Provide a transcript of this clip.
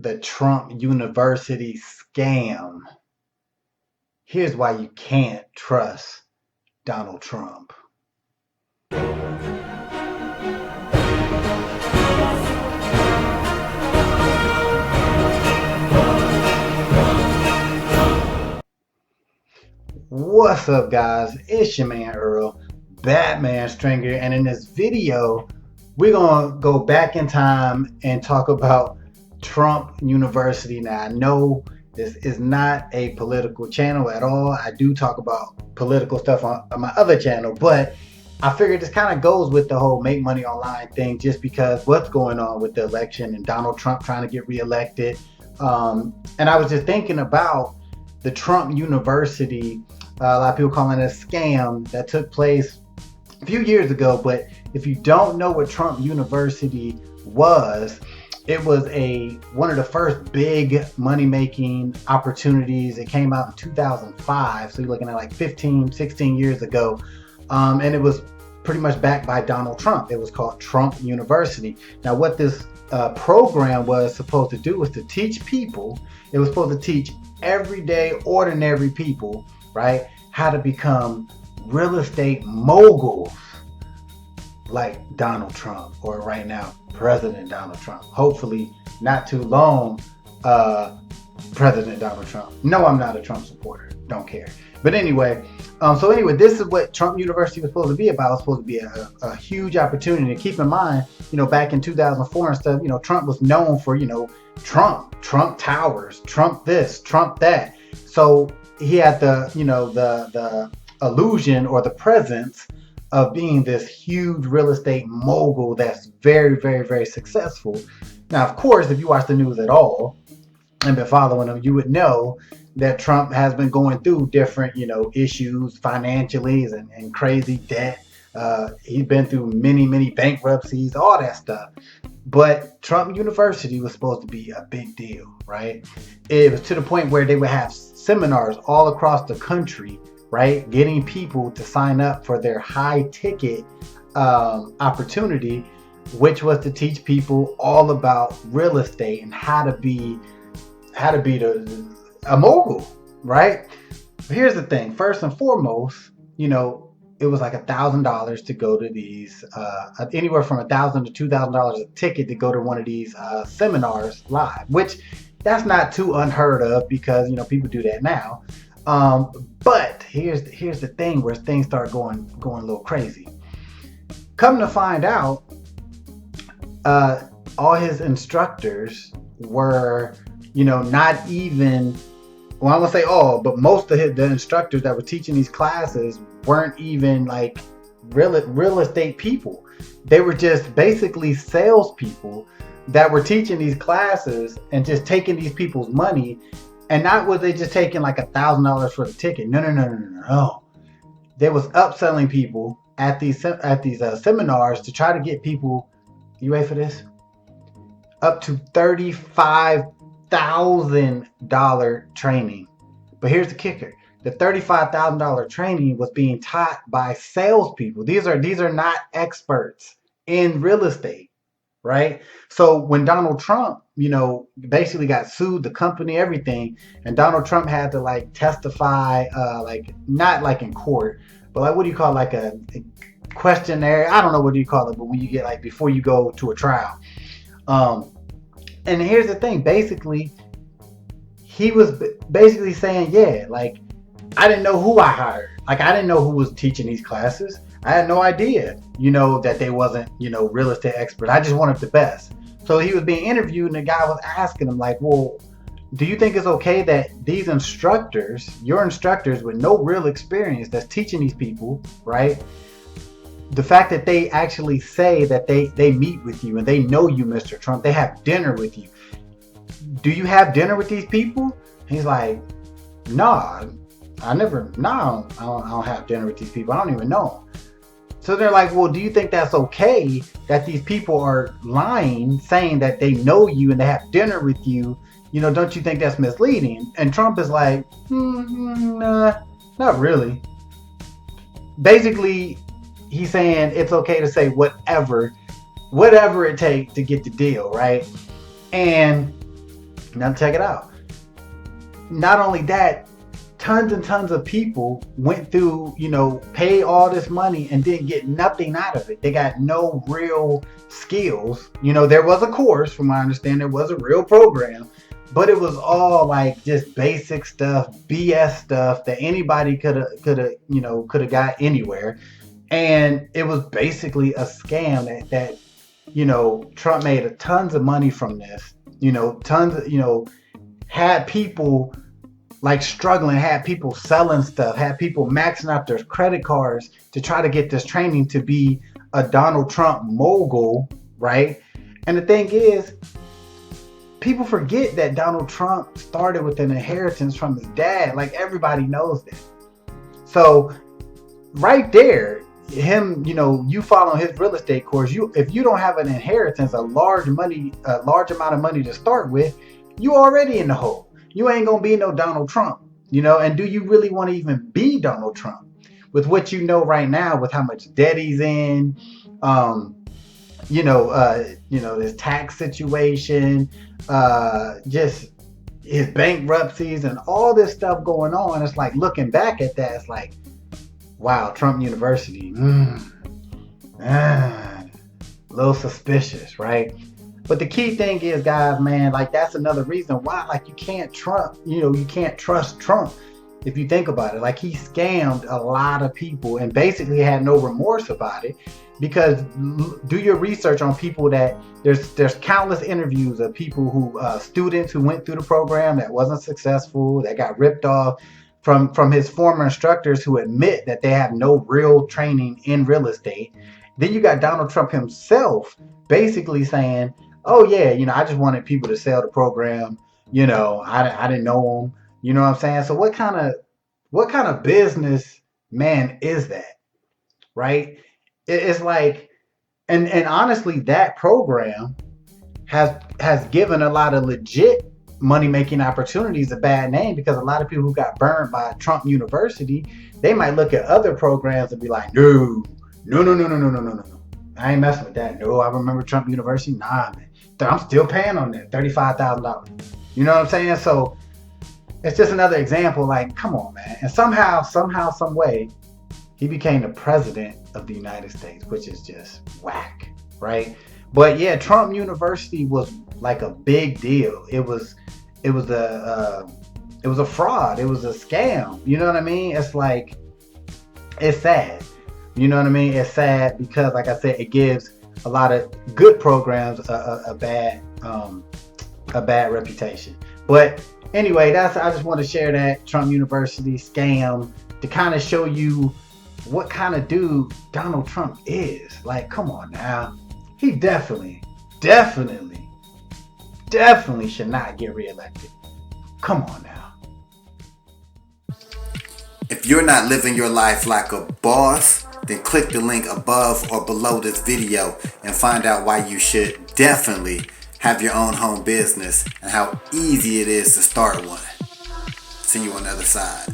the Trump University scam. Here's why you can't trust Donald Trump. What's up, guys? It's your man Earl, Batman Stringer, and in this video, we're gonna go back in time and talk about Trump University. Now, I know this is not a political channel at all. I do talk about political stuff on my other channel, but I figured this kind of goes with the whole make money online thing, just because what's going on with the election and Donald Trump trying to get reelected. And I was just thinking about the Trump University. A lot of people calling it a scam that took place a few years ago. But if you don't know what Trump University was, it was one of the first big money-making opportunities. It came out in 2005, so you're looking at like 15, 16 years ago. And it was pretty much backed by Donald Trump. It was called Trump University. Now, what this program was supposed to do was to teach people, it was supposed to teach everyday, ordinary people, right, how to become real estate moguls like Donald Trump, or right now, President Donald Trump. Hopefully, not too long, President Donald Trump. No, I'm not a Trump supporter. Don't care. But anyway, this is what Trump University was supposed to be about. It was supposed to be a huge opportunity. And keep in mind, back in 2004 and stuff, Trump was known for, Trump Towers, Trump this, Trump that. So he had the illusion or the presence of being this huge real estate mogul that's very, very, very successful. Now, of course, if you watch the news at all and been following him, you would know that Trump has been going through different, issues financially and crazy debt. He's been through many, many bankruptcies, all that stuff. But Trump University was supposed to be a big deal, right? It was to the point where they would have seminars all across the country, right? Getting people to sign up for their high ticket opportunity, which was to teach people all about real estate and how to be a mogul, right? But here's the thing. First and foremost, it was like $1,000 to go to these, anywhere from $1,000 to $2,000 a ticket to go to one of these seminars live, which that's not too unheard of because, people do that now. But here's the thing where things start going a little crazy. Come to find out, all his instructors were, not even, well, I won't say all, but most of the instructors that were teaching these classes weren't even like real estate people. They were just basically salespeople that were teaching these classes and just taking these people's money. And not was they just taking like $1,000 for the ticket. No. They was upselling people at these seminars to try to get people, you ready for this? Up to $35,000 training. But here's the kicker. The $35,000 training was being taught by salespeople. These are not experts in real estate, right? So when Donald Trump, basically got sued, the company, everything, and Donald Trump had to like testify, like not like in court, but like what do you call like a questionnaire? I don't know what do you call it, but when you get like before you go to a trial. And here's the thing, basically, he was basically saying, yeah, like, I didn't know who I hired. Like, I didn't know who was teaching these classes. I had no idea, that they wasn't, real estate experts. I just wanted the best. So he was being interviewed and the guy was asking him like, well, do you think it's okay that these instructors, your instructors with no real experience that's teaching these people, right? The fact that they actually say that they meet with you and they know you, Mr. Trump, they have dinner with you. Do you have dinner with these people? He's like, nah, I don't have dinner with these people. I don't even know them. So they're like, well, do you think that's okay that these people are lying, saying that they know you and they have dinner with you? Don't you think that's misleading? And Trump is like, nah, not really. Basically, he's saying it's okay to say whatever it takes to get the deal, right? And Now check it out. Not only that, tons and tons of people went through, pay all this money and didn't get nothing out of it. They got no real skills. There was a course, from my understanding, there was a real program, but it was all like just basic stuff, BS stuff that anybody could have got anywhere. And it was basically a scam that Trump made tons of money from this. Tons of, had people like struggling, had people selling stuff, had people maxing out their credit cards to try to get this training to be a Donald Trump mogul, right? And the thing is, people forget that Donald Trump started with an inheritance from his dad. Like, everybody knows that. So right there, him, you follow his real estate course, if you don't have an inheritance, a large amount of money to start with, you already in the hole. You ain't gonna be no Donald Trump, and do you really want to even be Donald Trump with what you know right now, with how much debt he's in, this tax situation, just his bankruptcies and all this stuff going on? It's like, looking back at that, it's like, wow, Trump University, a little suspicious, right? But the key thing is, guys, man, like, that's another reason why, like, you can't trust Trump. If you think about it, like, he scammed a lot of people and basically had no remorse about it. Because do your research on people that there's countless interviews of people who students who went through the program that wasn't successful, that got ripped off from his former instructors, who admit that they have no real training in real estate. Then you got Donald Trump himself basically saying, oh yeah, I just wanted people to sell the program. I didn't know him. You know what I'm saying? So what kind of business man is that, right? It's like, and honestly, that program has given a lot of legit money making opportunities a bad name, because a lot of people who got burned by Trump University, they might look at other programs and be like, no, I ain't messing with that. No, I remember Trump University. Nah, man, I'm still paying on that $35,000. You know what I'm saying? So it's just another example. Like, come on, man. And somehow, some way, he became the president of the United States, which is just whack, right? But yeah, Trump University was like a big deal. It was a fraud. It was a scam. You know what I mean? It's like, it's sad. You know what I mean? It's sad because, like I said, it gives a lot of good programs a bad reputation. But anyway, I just want to share that Trump University scam to kind of show you what kind of dude Donald Trump is. Like, come on now. He definitely should not get reelected. Come on now. If you're not living your life like a boss, then click the link above or below this video and find out why you should definitely have your own home business and how easy it is to start one. See you on the other side.